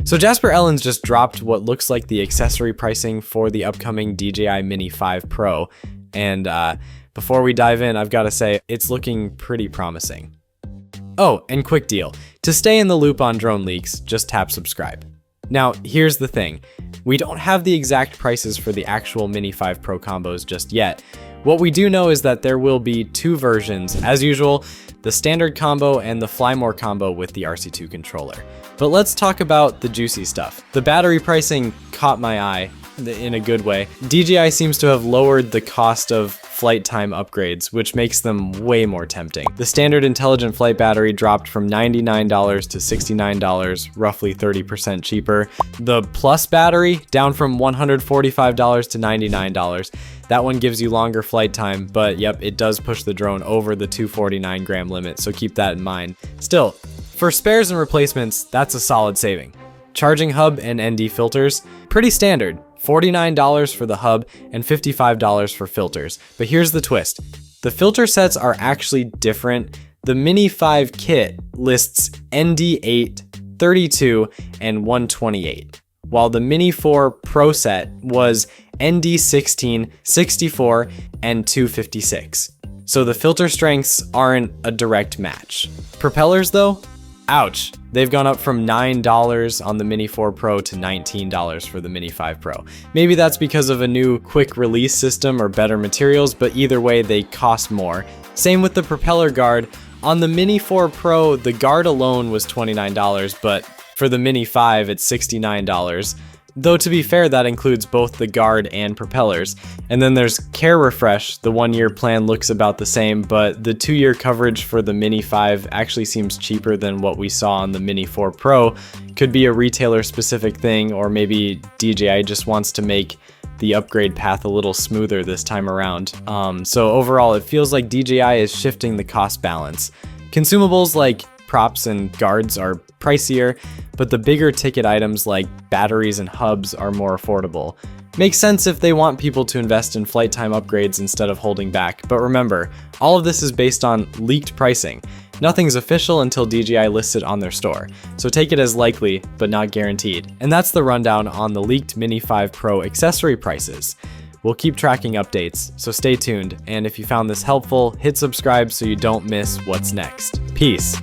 So Jasper Ellens just dropped what looks like the accessory pricing for the upcoming DJI Mini 5 Pro. And before we dive in, I've got to say, it's looking pretty promising. Oh, and quick deal. To stay in the loop on drone leaks, just tap subscribe. Now, here's the thing. We don't have the exact prices for the actual Mini 5 Pro combos just yet. What we do know is that there will be two versions, as usual, the standard combo and the Fly More combo with the RC2 controller. But let's talk about the juicy stuff. The battery pricing caught my eye in a good way. DJI seems to have lowered the cost of flight time upgrades, which makes them way more tempting. The standard intelligent flight battery dropped from $99 to $69, roughly 30% cheaper. The Plus battery down from $145 to $99. That one gives you longer flight time, but yep, it does push the drone over the 249 gram limit, so keep that in mind. Still, for spares and replacements, that's a solid saving. Charging hub and ND filters, pretty standard. $49 for the hub and $55 for filters. But here's the twist. The filter sets are actually different. The Mini 5 kit lists ND8, 32, and 128, while the Mini 4 Pro set was ND16, 64, and 256. So the filter strengths aren't a direct match. Propellers though? Ouch. They've gone up from $9 on the Mini 4 Pro to $19 for the Mini 5 Pro. Maybe that's because of a new quick release system or better materials, but either way, they cost more. Same with the propeller guard. On the Mini 4 Pro, the guard alone was $29, but for the Mini 5, it's $69. Though to be fair, that includes both the guard and propellers. And then there's Care Refresh. The 1-year plan looks about the same, but the 2-year coverage for the Mini 5 actually seems cheaper than what we saw on the Mini 4 Pro. Could be a retailer specific thing, or maybe DJI just wants to make the upgrade path a little smoother this time around. So overall, it feels like DJI is shifting the cost balance. Consumables like props and guards are pricier, but the bigger ticket items like batteries and hubs are more affordable. Makes sense if they want people to invest in flight time upgrades instead of holding back, but remember, all of this is based on leaked pricing. Nothing's official until DJI lists it on their store, so take it as likely, but not guaranteed. And that's the rundown on the leaked Mini 5 Pro accessory prices. We'll keep tracking updates, so stay tuned, and if you found this helpful, hit subscribe so you don't miss what's next. Peace.